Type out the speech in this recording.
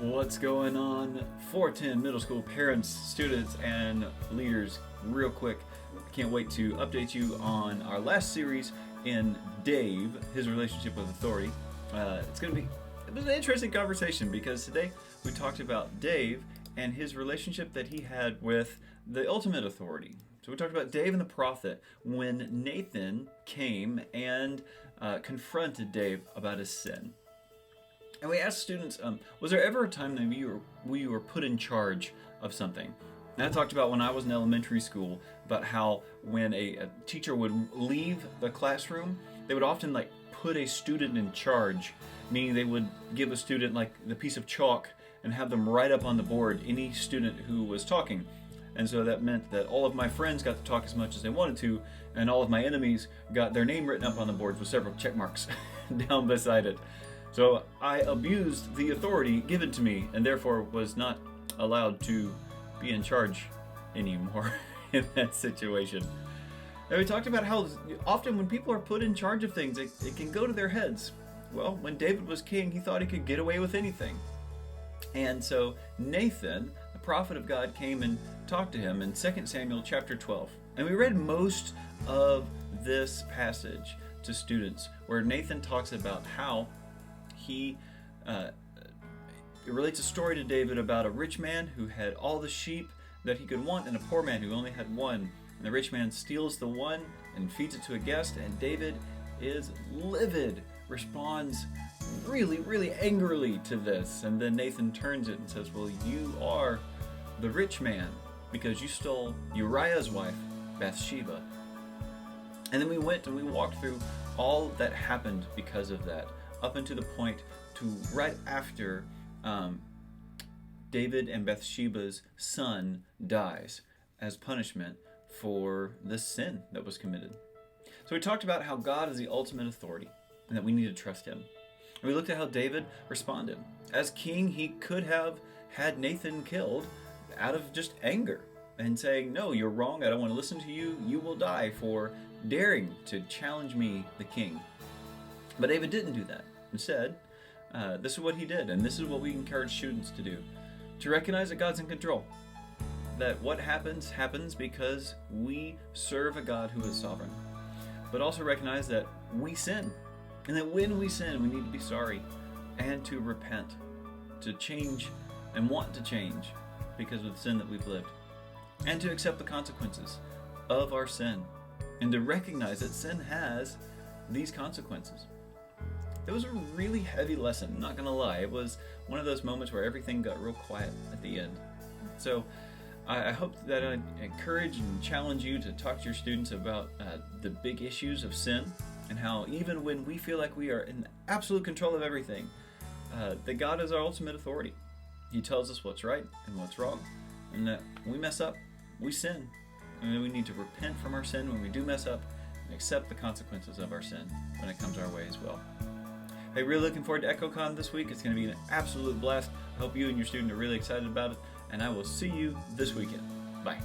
What's going on? 410 middle school parents, students, and leaders. Real quick, can't wait to update you on our last series in Dave, his relationship with authority. It was an interesting conversation because today we talked about Dave and his relationship that he had with the ultimate authority. So we talked about Dave and the prophet when Nathan came and confronted Dave about his sin. And we asked students, was there ever a time that you were put in charge of something? And I talked about when I was in elementary school about how when a teacher would leave the classroom, they would often put a student in charge, meaning they would give a student the piece of chalk and have them write up on the board any student who was talking. And so that meant that all of my friends got to talk as much as they wanted to, and all of my enemies got their name written up on the boards with several check marks down beside it. So I abused the authority given to me and therefore was not allowed to be in charge anymore in that situation. And we talked about how often when people are put in charge of things, it can go to their heads. Well, when David was king, he thought he could get away with anything. And so Nathan, the prophet of God, came and talked to him in 2 Samuel chapter 12. And we read most of this passage to students where Nathan talks about how he relates a story to David about a rich man who had all the sheep that he could want and a poor man who only had one. And the rich man steals the one and feeds it to a guest, and David is livid, responds really, really angrily to this. And then Nathan turns it and says, well, you are the rich man because you stole Uriah's wife, Bathsheba. And then we went and we walked through all that happened because of that, up until the point to right after David and Bathsheba's son dies as punishment for the sin that was committed. So we talked about how God is the ultimate authority and that we need to trust him. And we looked at how David responded. As king, he could have had Nathan killed out of just anger and saying, no, you're wrong, I don't want to listen to you, you will die for daring to challenge me, the king. But David didn't do that. Instead, this is what he did, and this is what we encourage students to do. To recognize that God's in control. That what happens because we serve a God who is sovereign. But also recognize that we sin. And that when we sin, we need to be sorry and to repent. To change and want to change because of the sin that we've lived. And to accept the consequences of our sin. And to recognize that sin has these consequences. It was a really heavy lesson, not gonna lie. It was one of those moments where everything got real quiet at the end. So I hope that I encourage and challenge you to talk to your students about the big issues of sin and how even when we feel like we are in absolute control of everything, that God is our ultimate authority. He tells us what's right and what's wrong, and that when we mess up, we sin. And then we need to repent from our sin when we do mess up and accept the consequences of our sin when it comes our way as well. Hey, really looking forward to EchoCon this week. It's going to be an absolute blast. I hope you and your student are really excited about it, and I will see you this weekend. Bye.